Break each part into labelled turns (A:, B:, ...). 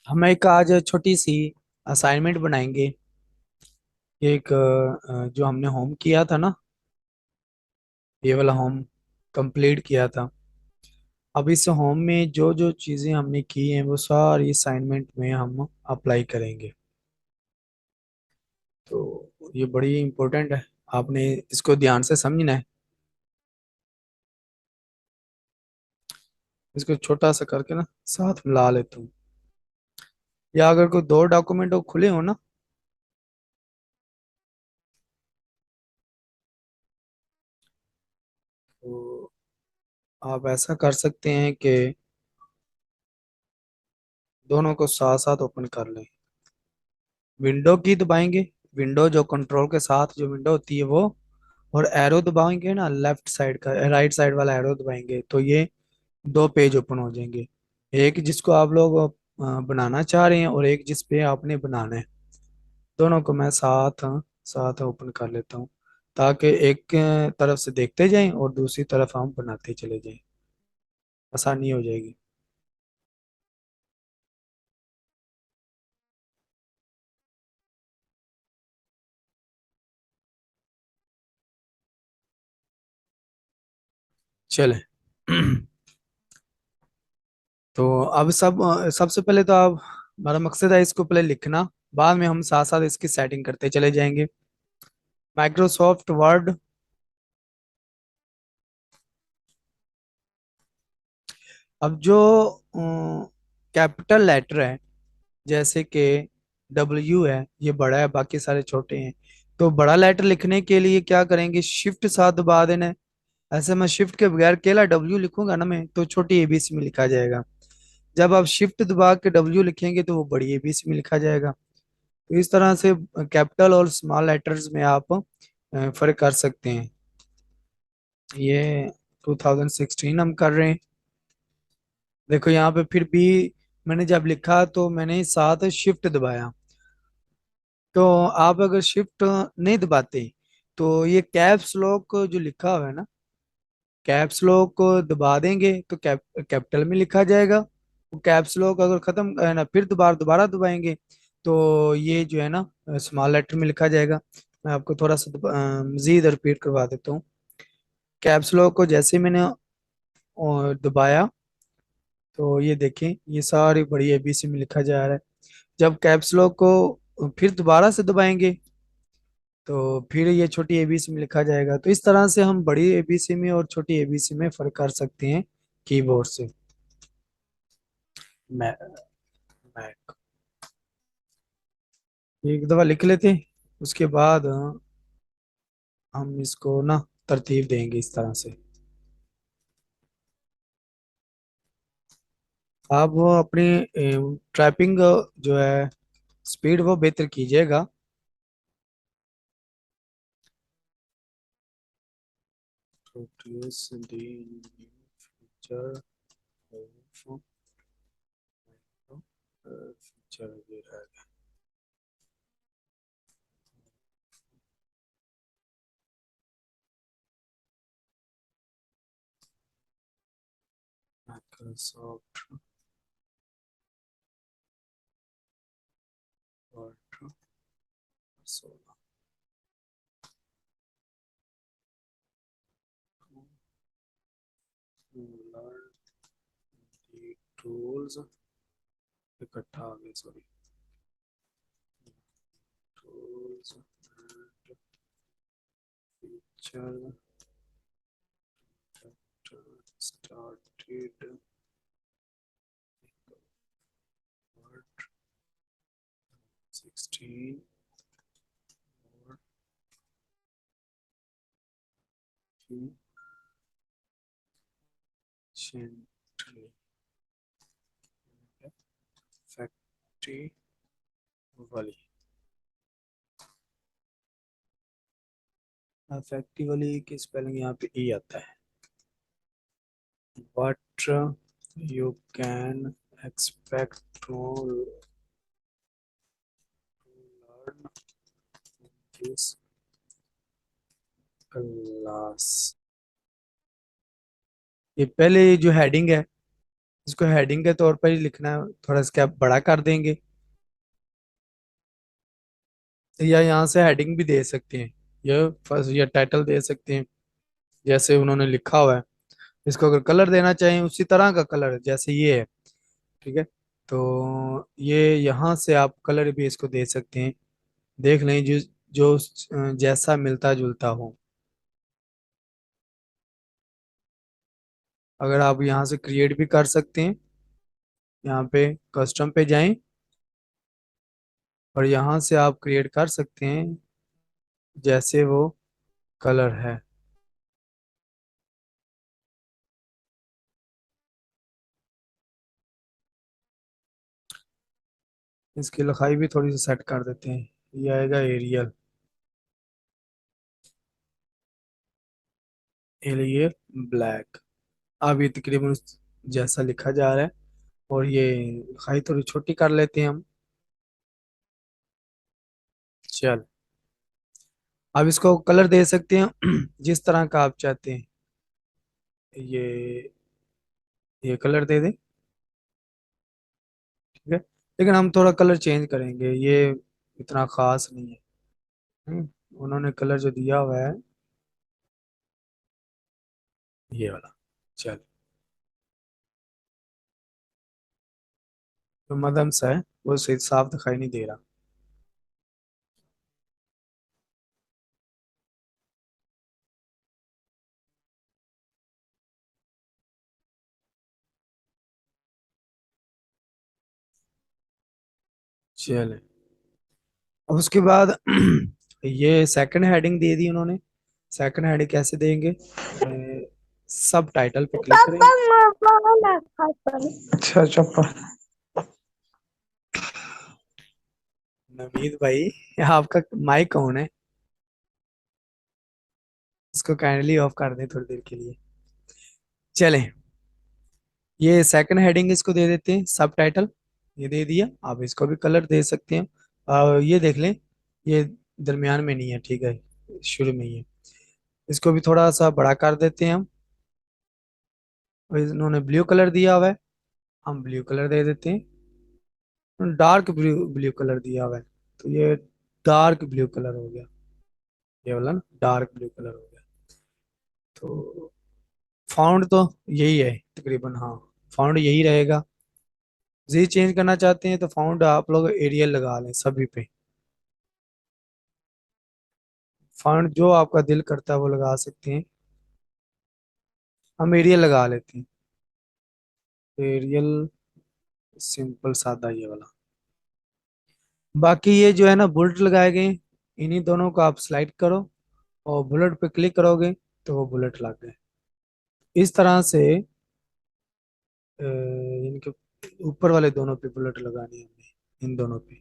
A: हम एक आज छोटी सी असाइनमेंट बनाएंगे। एक जो हमने होम किया था ना, ये वाला होम कंप्लीट किया था। अब इस होम में जो जो चीज़ें हमने की हैं वो सारी असाइनमेंट में हम अप्लाई करेंगे। तो ये बड़ी इम्पोर्टेंट है, आपने इसको ध्यान से समझना है। इसको छोटा सा करके ना साथ मिला लेता हूँ, या अगर कोई दो डॉक्यूमेंट वो खुले हो ना, तो आप ऐसा कर सकते हैं कि दोनों को साथ साथ ओपन कर लें। विंडो की दबाएंगे, विंडो जो कंट्रोल के साथ जो विंडो होती है वो, और एरो दबाएंगे ना, लेफ्ट साइड का राइट साइड वाला एरो दबाएंगे तो ये दो पेज ओपन हो जाएंगे। एक जिसको आप लोग बनाना चाह रहे हैं और एक जिस पे आपने बनाना है। दोनों को मैं साथ साथ ओपन कर लेता हूँ, ताकि एक तरफ से देखते जाएं और दूसरी तरफ हम बनाते चले जाएं, आसानी हो जाएगी। चले। तो अब सबसे पहले तो आप, हमारा मकसद है इसको पहले लिखना, बाद में हम साथ साथ इसकी सेटिंग करते चले जाएंगे। Microsoft word. अब जो कैपिटल लेटर है, जैसे कि डब्ल्यू है, ये बड़ा है, बाकी सारे छोटे हैं। तो बड़ा लेटर लिखने के लिए क्या करेंगे, शिफ्ट साथ दबा देना है। ऐसे मैं शिफ्ट के बगैर केवल डब्ल्यू लिखूंगा ना, मैं तो छोटी एबीसी में लिखा जाएगा। जब आप शिफ्ट दबा के डब्ल्यू लिखेंगे तो वो बड़ी एबीसी में लिखा जाएगा। तो इस तरह से कैपिटल और स्मॉल लेटर्स में आप फर्क कर सकते हैं। ये 2016 हम कर रहे हैं। देखो यहाँ पे फिर भी मैंने जब लिखा तो मैंने साथ शिफ्ट दबाया। तो आप अगर शिफ्ट नहीं दबाते तो ये कैप्स लॉक जो लिखा हुआ है ना, कैप्स लॉक को दबा देंगे तो कैपिटल में लिखा जाएगा। कैप्स लॉक अगर खत्म है ना, फिर दोबारा दोबारा दबाएंगे तो ये जो है ना स्मॉल लेटर में लिखा जाएगा। मैं आपको थोड़ा सा मजीद रिपीट करवा देता हूँ। कैप्स लॉक को जैसे मैंने दबाया तो ये देखें, ये सारी बड़ी एबीसी में लिखा जा रहा है। जब कैप्स लॉक को फिर दोबारा से दबाएंगे तो फिर ये छोटी एबीसी में लिखा जाएगा। तो इस तरह से हम बड़ी एबीसी में और छोटी एबीसी में फर्क कर सकते हैं कीबोर्ड से। मैं मैक एक दफा लिख लेते हैं, उसके बाद हम इसको ना तरतीब देंगे इस तरह से। आप वो अपनी टाइपिंग जो है स्पीड वो बेहतर कीजिएगा। Introduce the new feature of feature ये है Microsoft Word 16 learn the tools इकट्ठा आ गए, sorry, tools and feature that started Word 16 more efficiently effectively। Effectively की स्पेलिंग यहाँ पे ई आता है। What you can expect to learn this class। ये पहले जो हेडिंग है इसको हेडिंग के तौर पर ही लिखना है, थोड़ा इसका बड़ा कर देंगे, या यहाँ से हेडिंग भी दे सकते हैं, या फर्स्ट या टाइटल दे सकते हैं जैसे उन्होंने लिखा हुआ है। इसको अगर कलर देना चाहें उसी तरह का कलर जैसे ये है, ठीक है, तो ये यहाँ से आप कलर भी इसको दे सकते हैं, देख लें जो जो जैसा मिलता जुलता हो। अगर आप यहाँ से क्रिएट भी कर सकते हैं, यहाँ पे कस्टम पे जाएं और यहाँ से आप क्रिएट कर सकते हैं जैसे वो कलर है। इसकी लिखाई भी थोड़ी सी सेट कर देते हैं, ये आएगा एरियल, एरियल ब्लैक। अब ये तकरीबन जैसा लिखा जा रहा है, और ये लिखाई थोड़ी छोटी कर लेते हैं हम। चल, अब इसको कलर दे सकते हैं जिस तरह का आप चाहते हैं, ये कलर दे दें, ठीक है, लेकिन हम थोड़ा कलर चेंज करेंगे, ये इतना खास नहीं है। उन्होंने कलर जो दिया हुआ है ये वाला, चल, तो मध्यम सा है, वो सही साफ दिखाई नहीं दे रहा। चल, अब उसके बाद ये सेकंड हेडिंग दे दी उन्होंने। सेकंड हेडिंग कैसे देंगे, सब टाइटल पे क्लिक
B: पापा
A: करेंगे।
B: मोबाइल अच्छा चप्पा।
A: नवीद भाई, आपका माइक कौन है, इसको काइंडली ऑफ कर दें थोड़ी देर के लिए। चलें, ये सेकंड हेडिंग इसको दे देते हैं सब टाइटल, ये दे दिया। आप इसको भी कलर दे सकते हैं, ये देख लें, ये दरमियान में नहीं है, ठीक है, शुरू में ही है। इसको भी थोड़ा सा बड़ा कर देते हैं हम, और इन्होंने ब्लू कलर दिया हुआ है, हम ब्लू कलर दे देते हैं, डार्क ब्लू ब्लू कलर दिया हुआ है, तो ये डार्क ब्लू कलर हो गया, ये वाला ना डार्क ब्लू कलर हो गया। तो फाउंड तो यही है तकरीबन, हाँ, फाउंड यही रहेगा। जी चेंज करना चाहते हैं तो फाउंड आप लोग एरियल लगा लें सभी पे, फाउंड जो आपका दिल करता है वो लगा सकते हैं, हम एरियल लगा लेते हैं, एरियल सिंपल सादा ये वाला। बाकी ये जो है ना बुलेट लगाए गए, इन्हीं दोनों को आप स्लाइड करो और बुलेट पे क्लिक करोगे तो वो बुलेट लग गए। इस तरह से इनके ऊपर वाले दोनों पे बुलेट लगानी है हमें, इन दोनों पे,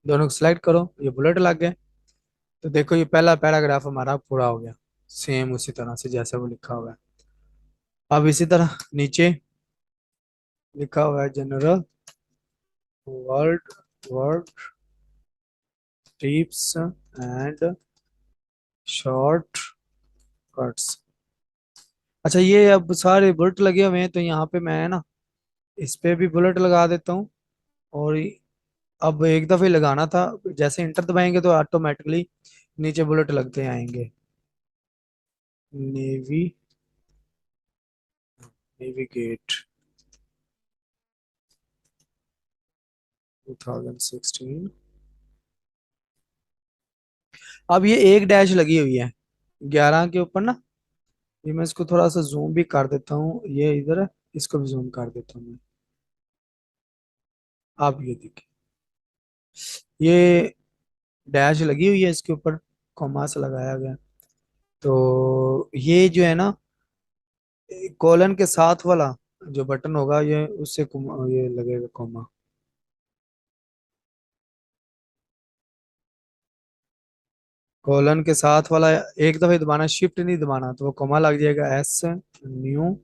A: दोनों को सिलेक्ट करो, ये बुलेट लग गए। तो देखो ये पहला पैराग्राफ हमारा पूरा हो गया, सेम उसी तरह से जैसा वो लिखा हुआ है। अब इसी तरह नीचे लिखा हुआ है general world word tips and short cuts. अच्छा, ये अब सारे बुलेट लगे हुए हैं, तो यहाँ पे मैं ना इस पे भी बुलेट लगा देता हूँ। और अब एक दफे लगाना था, जैसे इंटर दबाएंगे तो ऑटोमेटिकली नीचे बुलेट लगते आएंगे। Navy navigate 2016। अब ये एक डैश लगी हुई है 11 के ऊपर ना, ये मैं इसको थोड़ा सा जूम भी कर देता हूँ, ये इधर है, इसको भी जूम कर देता हूँ मैं। आप ये देखिए, ये डैश लगी हुई है इसके ऊपर, कॉमा से लगाया गया। तो ये जो है ना कॉलन के साथ वाला जो बटन होगा ये उससे ये लगेगा कॉमा। कॉलन के साथ वाला एक दफे दबाना, शिफ्ट नहीं दबाना, तो वो कॉमा लग जाएगा, एस न्यू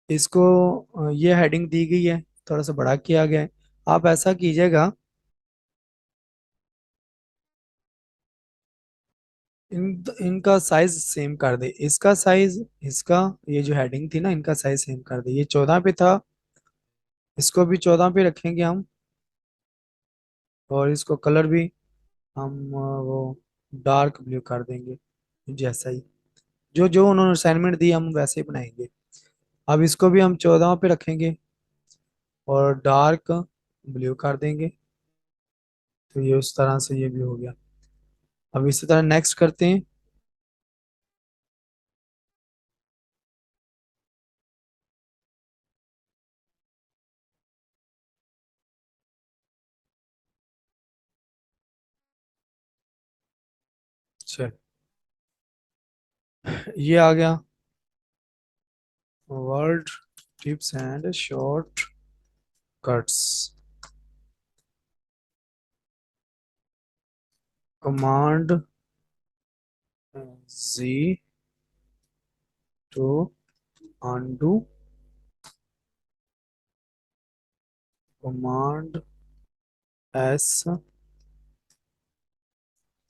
A: इसको ये हेडिंग दी गई है, थोड़ा सा बड़ा किया गया है। आप ऐसा कीजिएगा, इनका साइज सेम कर दे, इसका साइज, इसका, ये जो हेडिंग थी ना, इनका साइज सेम कर दे। ये 14 पे था, इसको भी 14 पे रखेंगे हम। और इसको कलर भी हम वो डार्क ब्लू कर देंगे, जैसा ही जो जो उन्होंने असाइनमेंट दी हम वैसे ही बनाएंगे। अब इसको भी हम 14 पे रखेंगे और डार्क ब्लू कर देंगे। तो ये उस तरह से ये भी हो गया। अब इसी तरह नेक्स्ट करते हैं। चल, ये आ गया, world tips and short cuts, command Z to undo, command S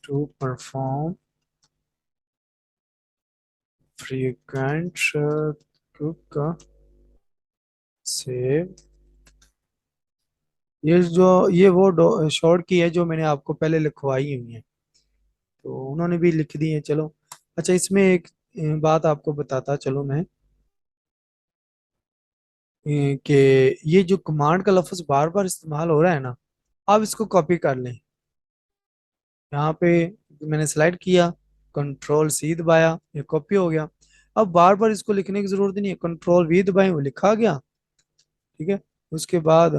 A: to perform frequent quick save। ये वो शॉर्ट की है जो मैंने आपको पहले लिखवाई हुई है, तो उन्होंने भी लिख दी है। चलो, अच्छा, इसमें एक बात आपको बताता चलो मैं, कि ये जो कमांड का लफ्ज बार बार इस्तेमाल हो रहा है ना, आप इसको कॉपी कर लें। यहाँ पे मैंने स्लाइड किया, कंट्रोल C दबाया, ये कॉपी हो गया। अब बार बार इसको लिखने की जरूरत नहीं है, कंट्रोल V दबाएं, वो लिखा गया। ठीक है। उसके बाद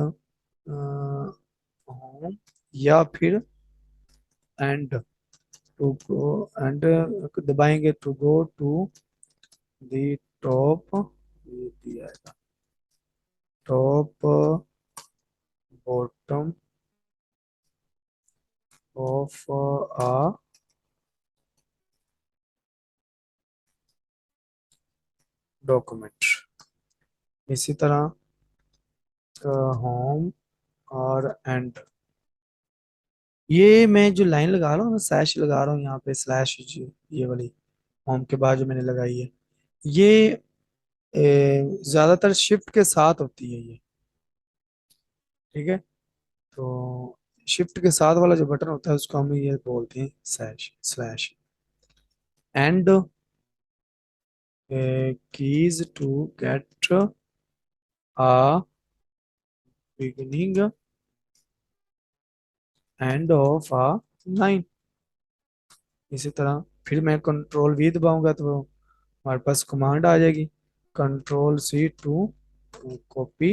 A: होम, या फिर एंड, टू गो एंड दबाएंगे to go to the top, ये दिया है top bottom of a document. इसी तरह होम और एंड, ये मैं जो लाइन लगा रहा हूँ, मैं स्लैश लगा रहा हूँ यहाँ पे, स्लैश ये वाली होम के बाद जो मैंने लगाई है, ये ज्यादातर शिफ्ट के साथ होती है ये। ठीक है। तो शिफ्ट के साथ वाला जो बटन होता है उसको हम ये बोलते हैं slash slash. End keys to get a beginning end of a line. इसी तरह फिर मैं कंट्रोल V दबाऊंगा तो हमारे पास कमांड आ जाएगी, कंट्रोल C टू कॉपी।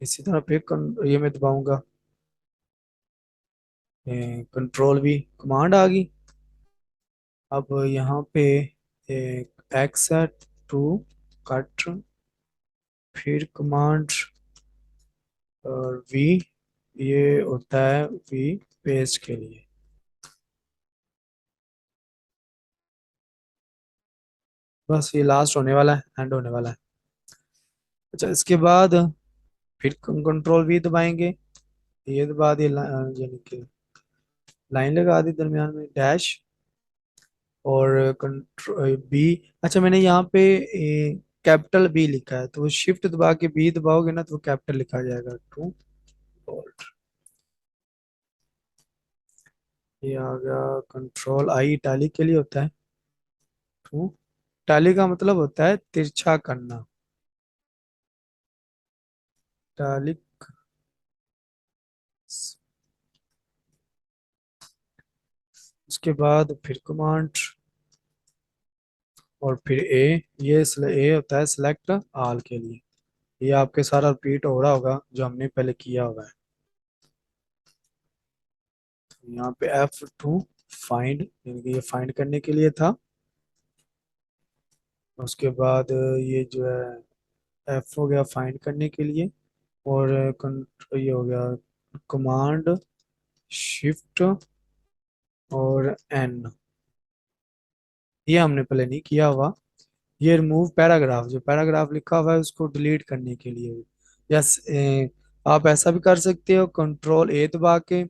A: इसी तरह फिर ये मैं दबाऊंगा, कंट्रोल V, कमांड आ गई। अब यहाँ पे एक X है, टू कट, फिर कमांड और V, ये होता है V पेस्ट के लिए। बस ये लास्ट होने वाला है, एंड होने वाला है। अच्छा, इसके बाद फिर कंट्रोल V दबाएंगे, ये दबा दिए, यानी कि लाइन लगा दी दरमियान में डैश, और कंट्रोल B। अच्छा, मैंने यहाँ पे कैपिटल B लिखा है, तो शिफ्ट दबा के B दबाओगे ना तो वो कैपिटल लिखा जाएगा, टू बोल्ट। ये आ गया। कंट्रोल I इटालिक के लिए होता है, टू, इटालिक का मतलब होता है तिरछा करना, इटालिक। उसके बाद फिर कमांड और फिर A होता है सिलेक्ट ऑल के लिए। ये आपके सारा रिपीट हो रहा होगा जो हमने पहले किया हुआ है। यहाँ पे F2 फाइंड, यानी कि ये फाइंड करने के लिए था। उसके बाद ये जो है F हो गया फाइंड करने के लिए, और ये हो गया कमांड शिफ्ट और N, ये हमने पहले नहीं किया हुआ, ये रिमूव पैराग्राफ, जो पैराग्राफ लिखा हुआ है उसको डिलीट करने के लिए। यस, आप ऐसा भी कर सकते हो, कंट्रोल ए दबा के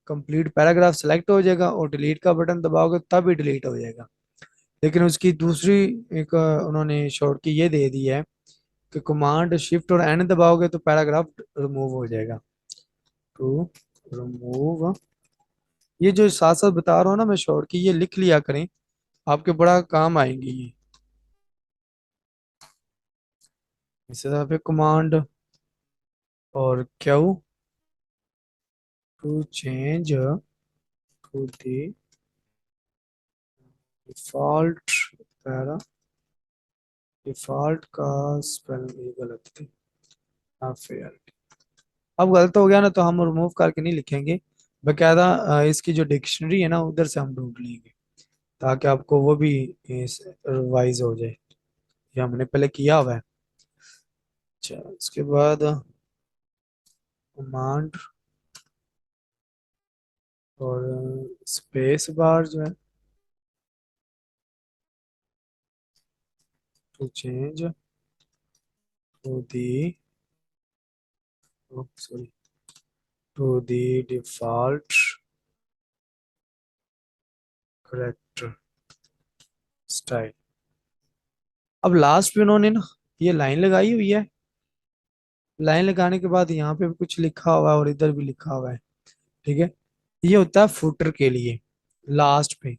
A: कंप्लीट पैराग्राफ सेलेक्ट हो जाएगा और डिलीट का बटन दबाओगे तब ही डिलीट हो जाएगा। लेकिन उसकी दूसरी एक उन्होंने शॉर्ट की ये दे दी है कि कमांड शिफ्ट और एन दबाओगे तो पैराग्राफ रिमूव हो जाएगा। टू रिमूव, ये जो साथ साथ बता रहा हूँ ना मैं शॉर्ट की, ये लिख लिया करें, आपके बड़ा काम आएंगे ये। इसी तरह पे कमांड और Q to change to the default para, default का स्पेलिंग ये गलत थी, फेयर। अब गलत हो गया ना तो हम रिमूव करके नहीं लिखेंगे, बकायदा इसकी जो डिक्शनरी है ना उधर से हम ढूंढ लेंगे, ताकि आपको वो भी रिवाइज हो जाए। ये हमने पहले किया हुआ है। अच्छा, इसके बाद कमांड और स्पेस बार जो है, to change to the, sorry, to the default character style. अब लास्ट में उन्होंने ना ये लाइन लगाई हुई है, लाइन लगाने के बाद यहाँ पे भी कुछ लिखा हुआ है और इधर भी लिखा हुआ है। ठीक है, ये होता है फुटर के लिए, लास्ट पे।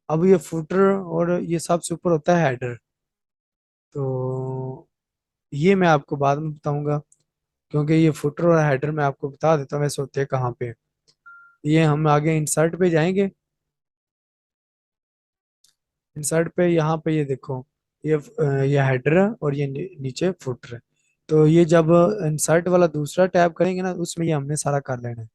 A: अब ये फुटर और ये सबसे ऊपर होता है हेडर। तो ये मैं आपको बाद में बताऊंगा, क्योंकि ये फुटर और हेडर मैं आपको बता देता हूँ वैसे होते हैं कहाँ पे। ये हम आगे इंसर्ट पे जाएंगे, इंसर्ट पे यहाँ पे ये देखो, ये हेडर है और ये नीचे फुटर है। तो ये जब इंसर्ट वाला दूसरा टैब करेंगे ना उसमें ये हमने सारा कर लेना है।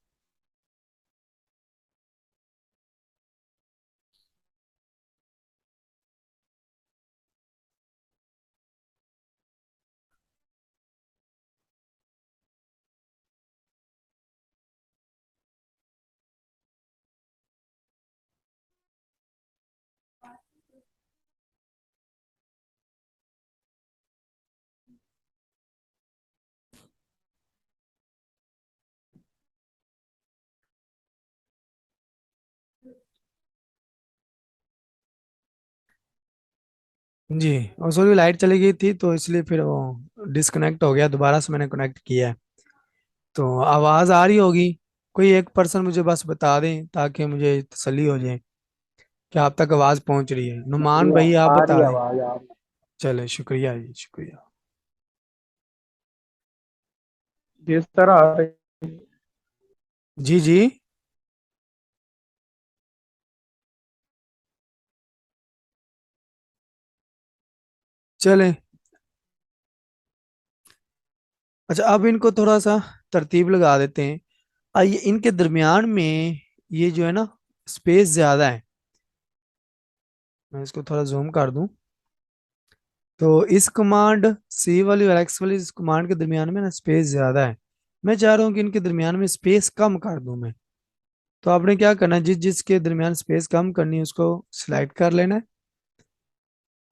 A: जी, और सॉरी लाइट चली गई थी तो इसलिए फिर वो डिस्कनेक्ट हो गया, दोबारा से मैंने कनेक्ट किया है। तो आवाज आ रही होगी, कोई एक पर्सन मुझे बस बता दें ताकि मुझे तसल्ली हो जाए कि आप तक आवाज पहुंच रही है। नुमान भाई आप
B: आ रही
A: बता
B: है
A: दें।
B: आवाज आ रही
A: चले, शुक्रिया जी, शुक्रिया।
B: है। जिस तरह आ रही
A: जी जी। चले, अच्छा अब इनको थोड़ा सा तरतीब लगा देते हैं। आइए, इनके दरमियान में ये जो है ना स्पेस ज्यादा है, मैं इसको थोड़ा जूम कर दूं। तो इस कमांड सी वाली और एक्स वाली इस कमांड के दरमियान में ना स्पेस ज्यादा है। मैं चाह रहा हूँ कि इनके दरमियान में स्पेस कम कर दूं मैं। तो आपने क्या करना है, जिस जिसके दरमियान स्पेस कम करनी है उसको सिलेक्ट कर लेना है।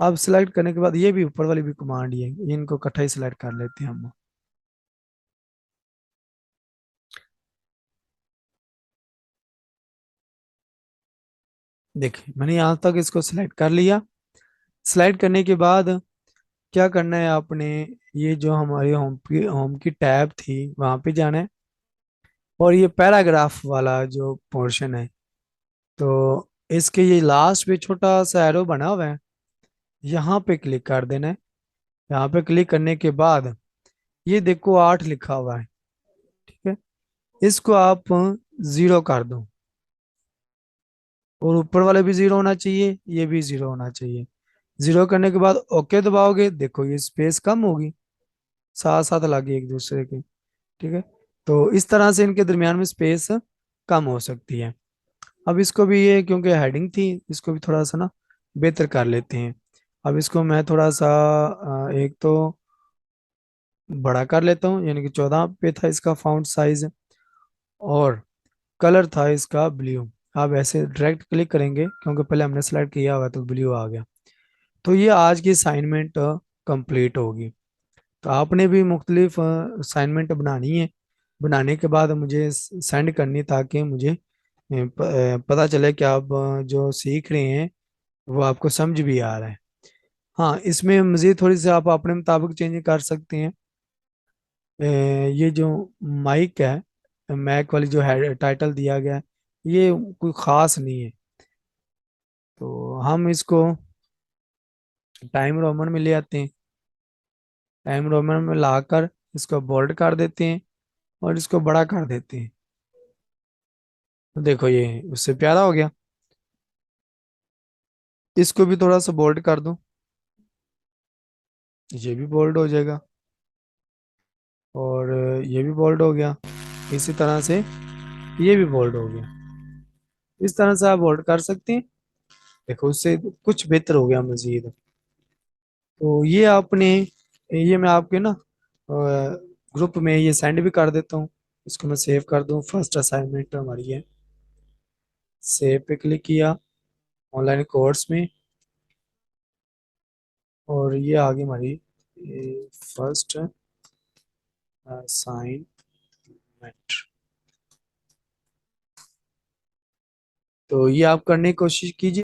A: अब सिलेक्ट करने के बाद ये भी ऊपर वाली भी कमांड ही है, इनको इकट्ठा ही सिलेक्ट कर लेते हैं हम। देखिए मैंने यहाँ तक इसको सिलेक्ट कर लिया। सिलेक्ट करने के बाद क्या करना है आपने, ये जो हमारी होम की टैब थी वहां पे जाना है, और ये पैराग्राफ वाला जो पोर्शन है, तो इसके ये लास्ट पे छोटा सा एरो बना हुआ है, यहाँ पे क्लिक कर देना है। यहाँ पे क्लिक करने के बाद ये देखो 8 लिखा हुआ है। ठीक है, इसको आप 0 कर दो, और ऊपर वाले भी 0 होना चाहिए, ये भी 0 होना चाहिए। 0 करने के बाद ओके दबाओगे, देखो ये स्पेस कम होगी, साथ साथ लगे एक दूसरे के। ठीक है, तो इस तरह से इनके दरमियान में स्पेस कम हो सकती है। अब इसको भी, ये क्योंकि हेडिंग थी, इसको भी थोड़ा सा ना बेहतर कर लेते हैं। अब इसको मैं थोड़ा सा एक तो बड़ा कर लेता हूँ, यानी कि 14 पे था इसका फाउंट साइज, और कलर था इसका ब्लू। आप ऐसे डायरेक्ट क्लिक करेंगे क्योंकि पहले हमने सेलेक्ट किया हुआ है तो ब्लू आ गया। तो ये आज की असाइनमेंट कंप्लीट होगी। तो आपने भी मुख्तलिफ असाइनमेंट बनानी है। बनाने के बाद मुझे सेंड करनी, ताकि मुझे पता चले कि आप जो सीख रहे हैं वो आपको समझ भी आ रहा है। हाँ, इसमें मज़ीद थोड़ी सी आप अपने मुताबिक चेंज कर सकते हैं। ये जो माइक है, मैक वाली जो है टाइटल दिया गया है, ये कोई ख़ास नहीं है। तो हम इसको टाइम रोमन में ले आते हैं। टाइम रोमन में लाकर इसको बोल्ड कर देते हैं और इसको बड़ा कर देते हैं। तो देखो ये उससे प्यारा हो गया। इसको भी थोड़ा सा बोल्ड कर दूं, ये भी बोल्ड हो जाएगा। और ये भी बोल्ड हो गया। इसी तरह से ये भी बोल्ड हो गया। इस तरह से आप बोल्ड कर सकते हैं। देखो उससे कुछ बेहतर हो गया मजीद। तो ये आपने, ये मैं आपके ना ग्रुप में ये सेंड भी कर देता हूँ। इसको मैं सेव कर दूँ, फर्स्ट असाइनमेंट हमारी है। सेव पे क्लिक किया, ऑनलाइन कोर्स में, और ये आ गई हमारी फर्स्ट असाइनमेंट। तो ये आप करने की कोशिश कीजिए।